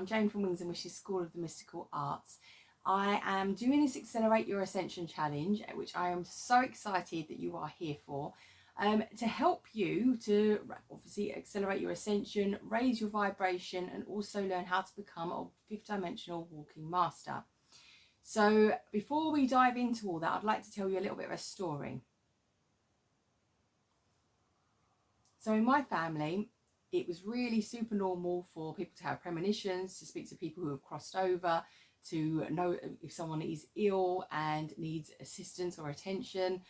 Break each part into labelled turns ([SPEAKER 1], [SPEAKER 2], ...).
[SPEAKER 1] Jane from Wings and Wishes School of the Mystical Arts. I am doing this Accelerate Your Ascension challenge, which I am so excited that you are here for, to help you to obviously accelerate your ascension, raise your vibration, and also learn how to become a fifth dimensional walking master. So before we dive into all that, I'd like to tell you a little bit of a story. So in my family, it was really super normal for people to have premonitions, to speak to people who have crossed over, to know if someone is ill and needs assistance or attention,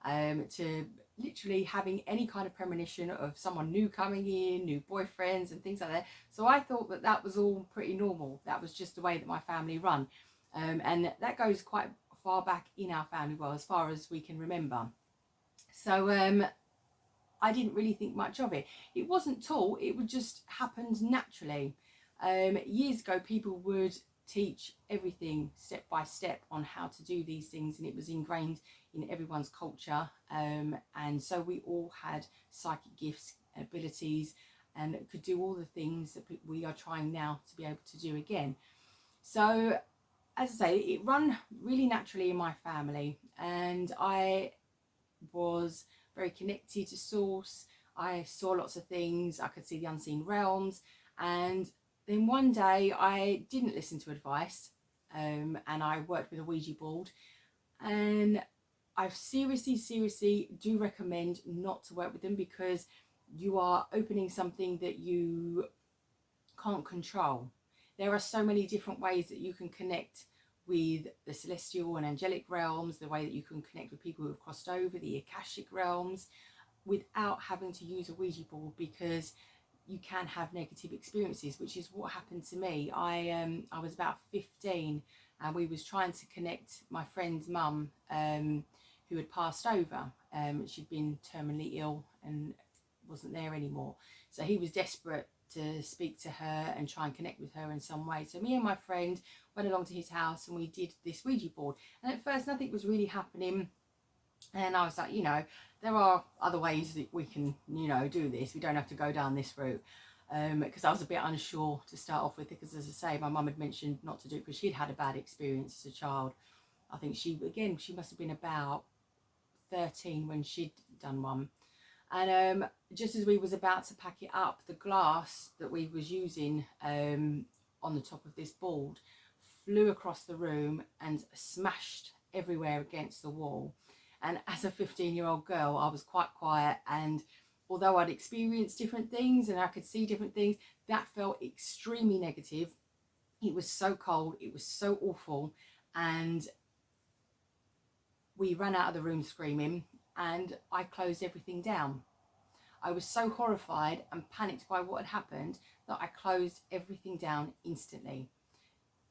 [SPEAKER 1] to literally having any kind of premonition of someone new coming in, new boyfriends and things like that. So I thought that that was all pretty normal. That was just the way that my family run. And that goes quite far back in our family, well, as far as we can remember. So I didn't really think much of it. It wasn't taught, it would just happened naturally. Years ago, people would teach everything step by step on how to do these things, and it was ingrained in everyone's culture. And so we all had psychic gifts, abilities, and could do all the things that we are trying now to be able to do again. So, as I say, it ran really naturally in my family, and I was very connected to source. I saw lots of things. I could see the unseen realms. And then one day I didn't listen to advice, and I worked with a Ouija board. And I seriously do recommend not to work with them, because you are opening something that you can't control. There are so many different ways that you can connect with the celestial and angelic realms, the way that you can connect with people who have crossed over, the Akashic realms, without having to use a Ouija board, because you can have negative experiences, which is what happened to me. I was about 15, and we was trying to connect my friend's mum, who had passed over. She'd been terminally ill and wasn't there anymore. So he was desperate to speak to her and try and connect with her in some way. So me and my friend went along to his house and we did this Ouija board. And at first nothing was really happening. And I was like, there are other ways that we can, do this. We don't have to go down this route. Because I was a bit unsure to start off with, because as I say, my mum had mentioned not to do it because she'd had a bad experience as a child. I think she must have been about 13 when she'd done one. And just as we was about to pack it up, the glass that we was using on the top of this board flew across the room and smashed everywhere against the wall. And as a 15-year-old girl, I was quite quiet, and although I'd experienced different things and I could see different things, that felt extremely negative. It was so cold, it was so awful, and we ran out of the room screaming, and I closed everything down. I was so horrified and panicked by what had happened that I closed everything down instantly.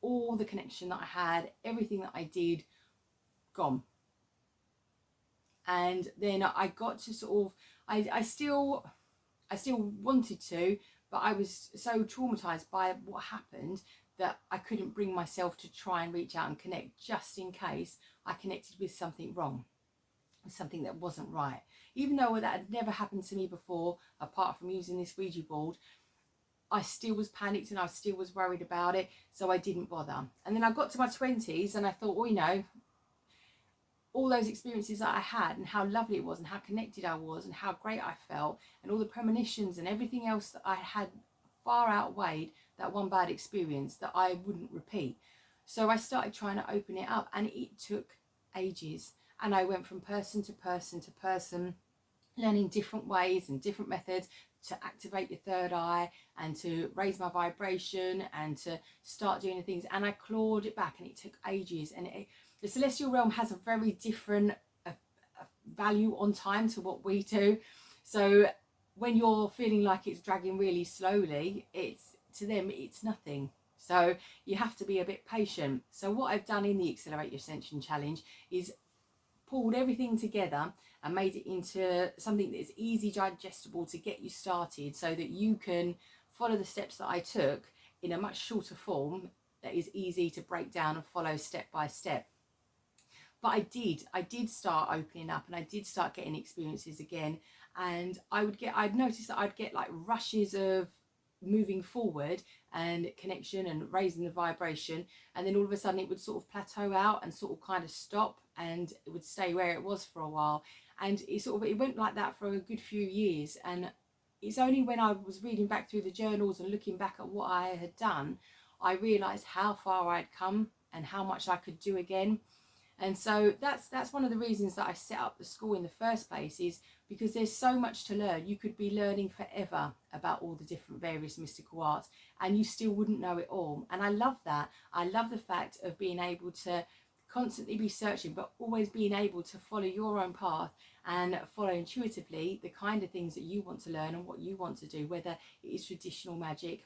[SPEAKER 1] All the connection that I had, everything that I did, gone. And then I got to sort of, I still wanted to, but I was so traumatized by what happened that I couldn't bring myself to try and reach out and connect, just in case I connected with something wrong, something that wasn't right. Even though that had never happened to me before, apart from using this Ouija board, I still was panicked and I still was worried about it, so I didn't bother. And then I got to my 20s and I thought, well, all those experiences that I had and how lovely it was and how connected I was and how great I felt, and all the premonitions and everything else that I had far outweighed that one bad experience that I wouldn't repeat. So I started trying to open it up, and it took ages. And I went from person to person to person, learning different ways and different methods to activate your third eye and to raise my vibration and to start doing the things. And I clawed it back, and it took ages. And the celestial realm has a very different value on time to what we do. So when you're feeling like it's dragging really slowly, to them it's nothing. So you have to be a bit patient. So what I've done in the Accelerate Your Ascension challenge is pulled everything together and made it into something that is easy digestible to get you started, so that you can follow the steps that I took in a much shorter form that is easy to break down and follow step by step. But I did start opening up, and I did start getting experiences again, and I'd noticed that I'd get like rushes of moving forward and connection and raising the vibration, and then all of a sudden it would sort of plateau out and sort of kind of stop, and it would stay where it was for a while. And it went like that for a good few years. And it's only when I was reading back through the journals and looking back at what I had done, I realized how far I'd come and how much I could do again. And so that's one of the reasons that I set up the school in the first place, is because there's so much to learn. You could be learning forever about all the different various mystical arts, and you still wouldn't know it all. And I love that. I love the fact of being able to constantly be searching, but always being able to follow your own path and follow intuitively the kind of things that you want to learn and what you want to do, whether it is traditional magic.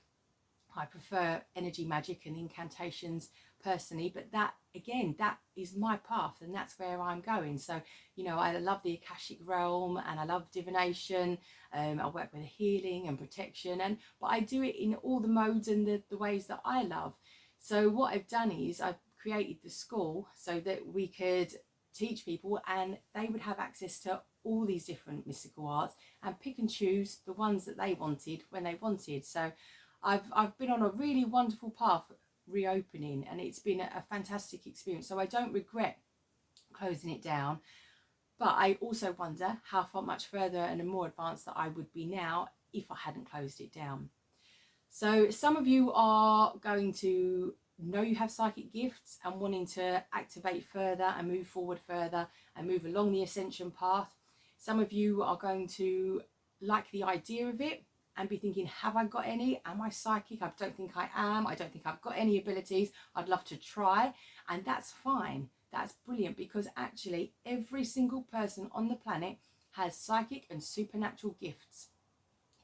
[SPEAKER 1] I prefer energy magic and incantations personally, but that again, that is my path and that's where I'm going. So, you know, I love the Akashic realm and I love divination. I work with healing and protection, but I do it in all the modes and the ways that I love. So what I've done is I've created the school so that we could teach people and they would have access to all these different mystical arts and pick and choose the ones that they wanted when they wanted. So I've been on a really wonderful path reopening, and it's been a fantastic experience. So I don't regret closing it down, but I also wonder how much further and more advanced that I would be now if I hadn't closed it down. So some of you are going to know you have psychic gifts and wanting to activate further and move forward further and move along the ascension path. Some of you are going to like the idea of it and be thinking, have I got any? Am I psychic? I don't think I am. I don't think I've got any abilities. I'd love to try. And that's fine. That's brilliant, because actually every single person on the planet has psychic and supernatural gifts.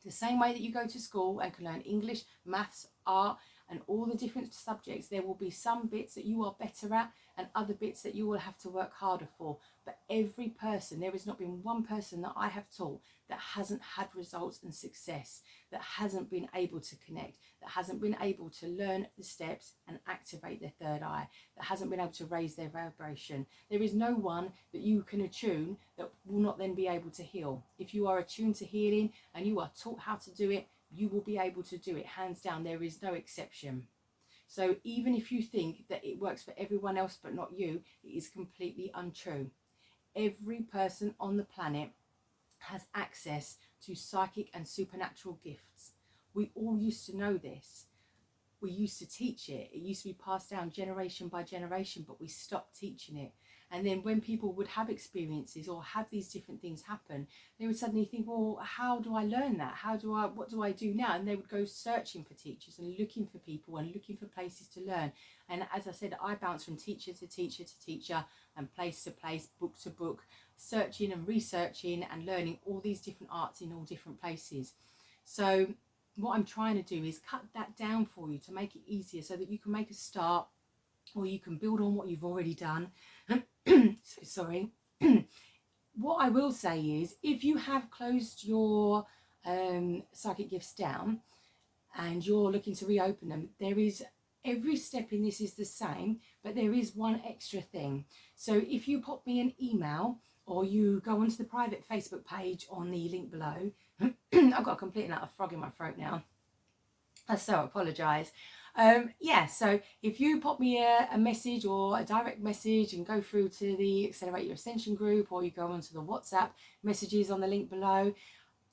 [SPEAKER 1] The same way that you go to school and can learn English, maths, art, and all the different subjects, there will be some bits that you are better at and other bits that you will have to work harder for. But every person, there has not been one person that I have taught that hasn't had results and success, that hasn't been able to connect, that hasn't been able to learn the steps and activate their third eye, that hasn't been able to raise their vibration. There is no one that you can attune that will not then be able to heal. If you are attuned to healing and you are taught how to do it, you will be able to do it, hands down. There is no exception. So even if you think that it works for everyone else but not you, it is completely untrue. Every person on the planet has access to psychic and supernatural gifts. We all used to know this. We used to teach it. It used to be passed down generation by generation, but we stopped teaching it. And then when people would have experiences or have these different things happen, they would suddenly think, well, how do I learn that? What do I do now? And they would go searching for teachers and looking for people and looking for places to learn. And as I said, I bounce from teacher to teacher to teacher and place to place, book to book, searching and researching and learning all these different arts in all different places. So what I'm trying to do is cut that down for you to make it easier so that you can make a start, or you can build on what you've already done. So sorry. What I will say is, if you have closed your psychic gifts down and you're looking to reopen them, there is, every step in this is the same, but there is one extra thing. So if you pop me an email or you go onto the private Facebook page on the link below, I've got a complete and utter frog in my throat now. I so apologise. So if you pop me a message or a direct message and go through to the Accelerate Your Ascension group, or you go onto the WhatsApp messages on the link below,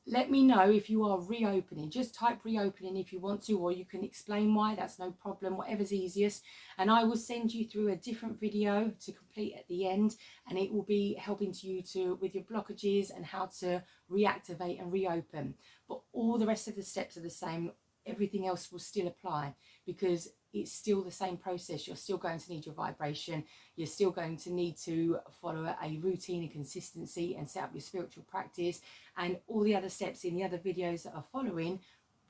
[SPEAKER 1] let me know if you are reopening. Just type reopening if you want to, or you can explain why, that's no problem, whatever's easiest. And I will send you through a different video to complete at the end, and it will be helping you with your blockages and how to reactivate and reopen. But all the rest of the steps are the same. Everything else will still apply, because it's still the same process. You're still going to need your vibration. You're still going to need to follow a routine and consistency and set up your spiritual practice, and all the other steps in the other videos that are following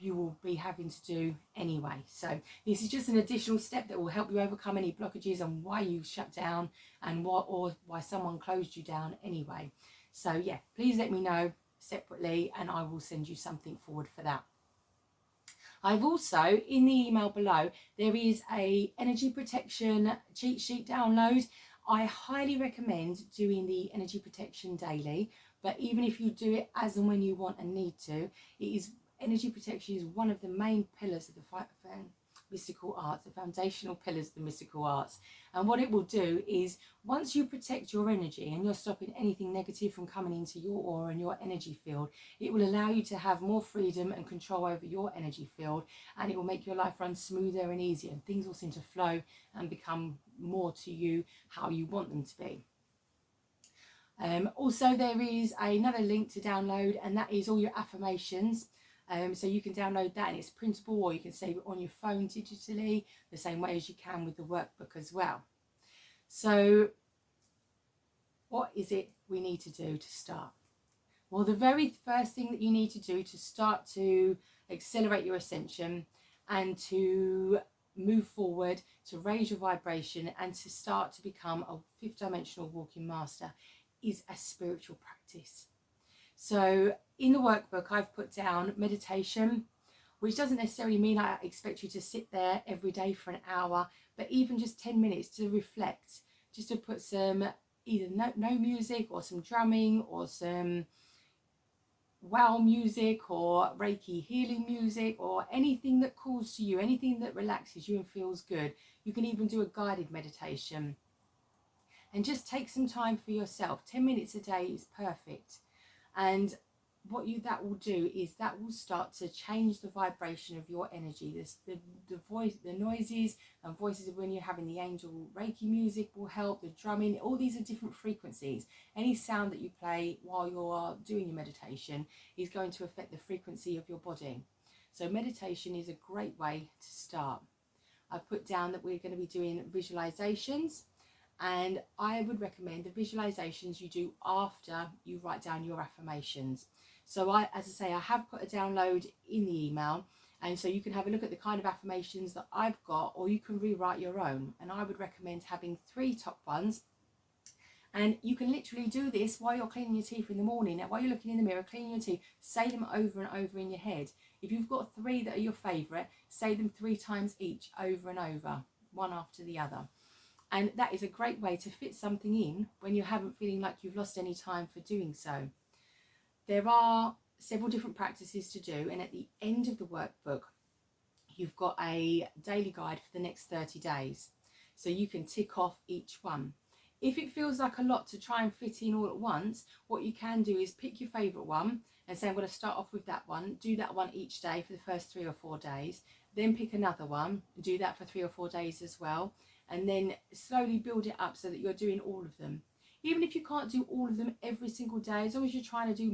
[SPEAKER 1] you will be having to do anyway. So this is just an additional step that will help you overcome any blockages and why you shut down and why someone closed you down anyway. So yeah, please let me know separately and I will send you something forward for that. I've also, in the email below, there is a energy protection cheat sheet download. I highly recommend doing the energy protection daily, but even if you do it as and when you want and need to, it is energy protection is one of the main pillars of the mystical arts, the foundational pillars of the mystical arts. And what it will do is, once you protect your energy and you're stopping anything negative from coming into your aura and your energy field, it will allow you to have more freedom and control over your energy field, and it will make your life run smoother and easier, and things will seem to flow and become more to you how you want them to be. Also, there is another link to download, and that is all your affirmations. So you can download that, and it's printable, or you can save it on your phone digitally, the same way as you can with the workbook as well. So what is it we need to do to start? Well, the very first thing that you need to do to start to accelerate your ascension and to move forward, to raise your vibration, and to start to become a fifth dimensional walking master is a spiritual practice. So in the workbook, I've put down meditation, which doesn't necessarily mean I expect you to sit there every day for an hour, but even just 10 minutes to reflect, just to put some either no music, or some drumming, or some wow music, or Reiki healing music, or anything that calls to you, anything that relaxes you and feels good. You can even do a guided meditation. And just take some time for yourself. 10 minutes a day is perfect. And what that will do is that will start to change the vibration of your energy. The voice, the noises and voices of when you're having the angel Reiki music will help. The drumming, all these are different frequencies. Any sound that you play while you're doing your meditation is going to affect the frequency of your body. So meditation is a great way to start. I've put down that we're going to be doing visualizations. And I would recommend the visualizations you do after you write down your affirmations. So as I say, I have put a download in the email, and so you can have a look at the kind of affirmations that I've got, or you can rewrite your own. And I would recommend having 3 top ones. And you can literally do this while you're cleaning your teeth in the morning. Now, while you're looking in the mirror, cleaning your teeth, say them over and over in your head. If you've got 3 that are your favourite, say them 3 times each, over and over, one after the other. And that is a great way to fit something in when you haven't feeling like you've lost any time for doing so. There are several different practices to do, and at the end of the workbook, you've got a daily guide for the next 30 days. So you can tick off each one. If it feels like a lot to try and fit in all at once, what you can do is pick your favourite one and say, I'm going to start off with that one, do that one each day for the first 3 or 4 days, then pick another one, do that for 3 or 4 days as well, and then slowly build it up so that you're doing all of them. Even if you can't do all of them every single day, as long as you're trying to do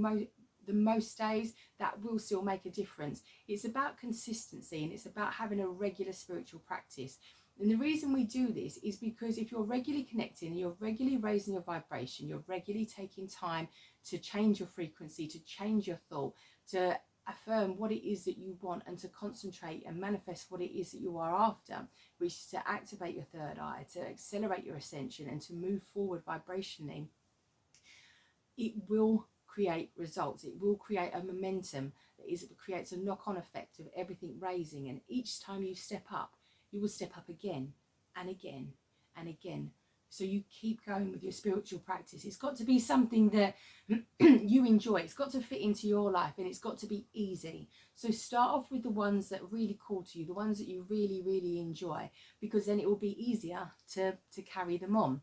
[SPEAKER 1] the most days, that will still make a difference. It's about consistency, and it's about having a regular spiritual practice. And the reason we do this is because if you're regularly connecting, you're regularly raising your vibration, you're regularly taking time to change your frequency, to change your thought, to affirm what it is that you want, and to concentrate and manifest what it is that you are after, which is to activate your third eye, to accelerate your ascension, and to move forward vibrationally, it will create results. It will create a momentum that creates a knock-on effect of everything raising. And each time you step up, you will step up again and again and again. So you keep going with your spiritual practice. It's got to be something that you enjoy. It's got to fit into your life, and it's got to be easy. So start off with the ones that really call to you, the ones that you really, really enjoy, because then it will be easier to carry them on.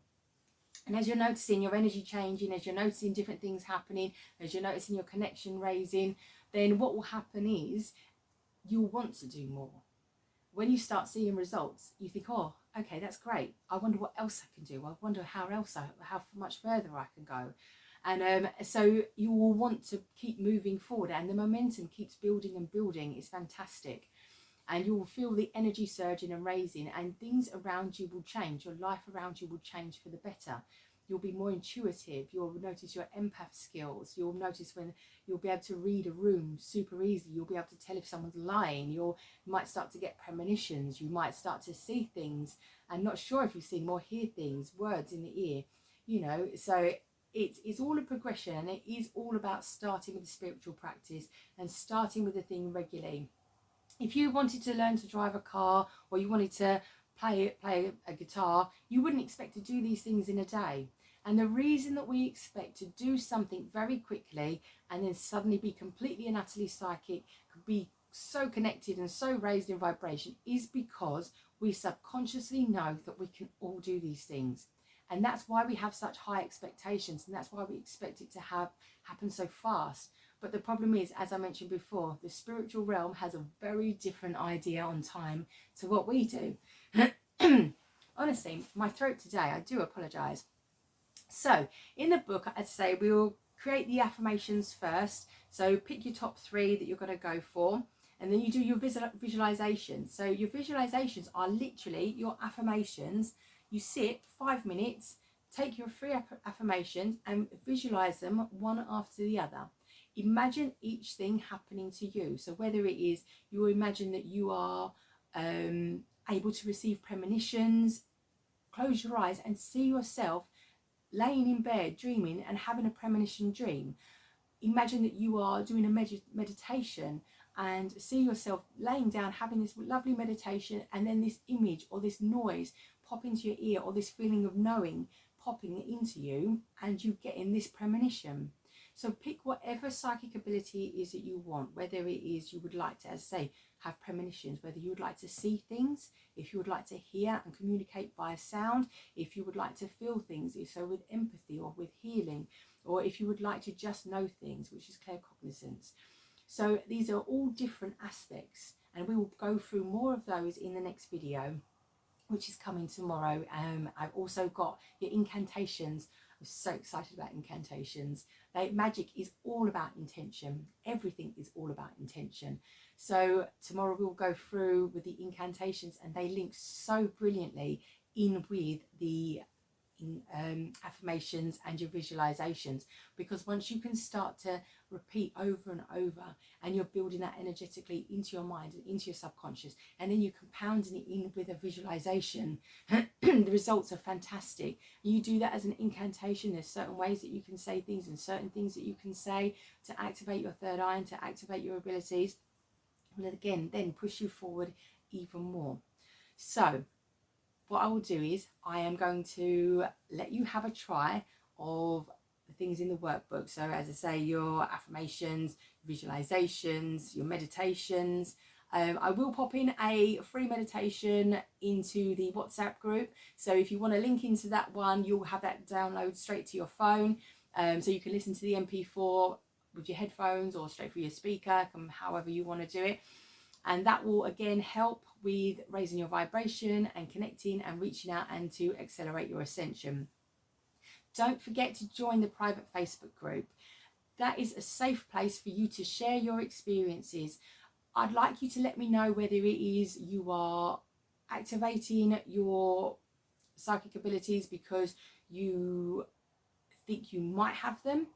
[SPEAKER 1] And as you're noticing your energy changing, as you're noticing different things happening, as you're noticing your connection raising, then what will happen is you'll want to do more. When you start seeing results, you think, oh, okay, that's great. I wonder what else I can do. I wonder how much further I can go. And so you will want to keep moving forward, and the momentum keeps building and building. It's fantastic. And you will feel the energy surging and raising, and things around you will change. Your life around you will change for the better. You'll be more intuitive. You'll notice your empath skills. You'll notice when you'll be able to read a room super easy. You'll be able to tell if someone's lying. You might start to get premonitions. You might start to see things and not sure if you see them or hear things, words in the ear, you know. So it's all a progression, and it is all about starting with the spiritual practice and starting with the thing regularly. If you wanted to learn to drive a car, or you wanted to play a guitar, you wouldn't expect to do these things in a day. And the reason that we expect to do something very quickly and then suddenly be completely and utterly psychic, be so connected and so raised in vibration is because we subconsciously know that we can all do these things. And that's why we have such high expectations, and that's why we expect it to happen so fast. But the problem is, as I mentioned before, the spiritual realm has a very different idea on time to what we do. Honestly, my throat today, I do apologize. So in the book, I'd say we'll create the affirmations first. So pick your top 3 that you're going to go for, and then you do your visualizations. So your visualizations are literally your affirmations. You sit 5 minutes, take your 3 affirmations and visualize them one after the other. Imagine each thing happening to you. So whether it is you imagine that you are able to receive premonitions, close your eyes and see yourself laying in bed dreaming and having a premonition dream. Imagine that you are doing a meditation and see yourself laying down having this lovely meditation, and then this image or this noise pop into your ear, or this feeling of knowing popping into you, and you get in this premonition. So pick whatever psychic ability it is that you want, whether it is you would like to, as I say, have premonitions, whether you would like to see things, if you would like to hear and communicate by sound, if you would like to feel things, if so with empathy or with healing, or if you would like to just know things, which is claircognizance. So these are all different aspects, and we will go through more of those in the next video, which is coming tomorrow. I've also got your incantations. I'm so excited about incantations. Magic is all about intention. Everything is all about intention. So tomorrow we'll go through with the incantations, and they link so brilliantly in with the affirmations and your visualizations, because once you can start to repeat over and over, and you're building that energetically into your mind and into your subconscious, and then you're compounding it in with a visualization, the results are fantastic. You do that as an incantation. There's certain ways that you can say things and certain things that you can say to activate your third eye and to activate your abilities, and again then push you forward even more. So what I will do is I am going to let you have a try of the things in the workbook. So as I say, your affirmations, visualizations, your meditations. I will pop in a free meditation into the WhatsApp group. So if you want to link into that one, you'll have that download straight to your phone. So you can listen to the MP4 with your headphones or straight through your speaker, however you want to do it. And that will again help with raising your vibration and connecting and reaching out and to accelerate your ascension. Don't forget to join the private Facebook group. That is a safe place for you to share your experiences. I'd like you to let me know whether it is you are activating your psychic abilities because you think you might have them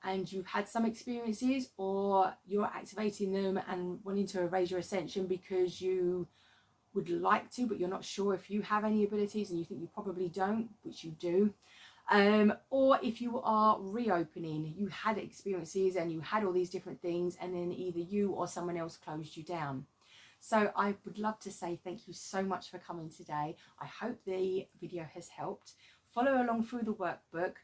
[SPEAKER 1] and you've had some experiences, or you're activating them and wanting to raise your ascension because you would like to, but you're not sure if you have any abilities and you think you probably don't, which you do. Or if you are reopening, you had experiences and you had all these different things, and then either you or someone else closed you down. So I would love to say thank you so much for coming today. I hope the video has helped. Follow along through the workbook,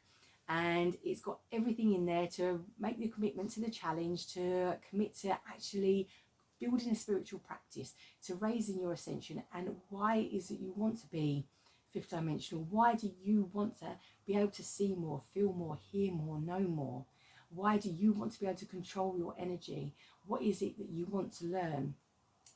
[SPEAKER 1] and it's got everything in there to make the commitment to the challenge, to commit to actually building a spiritual practice, to raising your ascension. And why is it you want to be fifth dimensional? Why do you want to be able to see more, feel more, hear more, know more? Why do you want to be able to control your energy? What is it that you want to learn?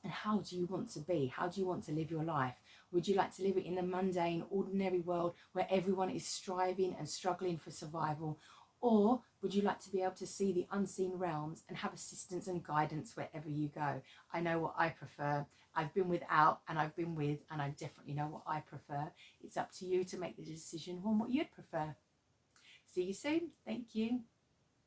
[SPEAKER 1] And how do you want to be? How do you want to live your life? Would you like to live it in the mundane, ordinary world where everyone is striving and struggling for survival? Or would you like to be able to see the unseen realms and have assistance and guidance wherever you go? I know what I prefer. I've been without and I've been with, and I definitely know what I prefer. It's up to you to make the decision on what you'd prefer. See you soon. Thank you.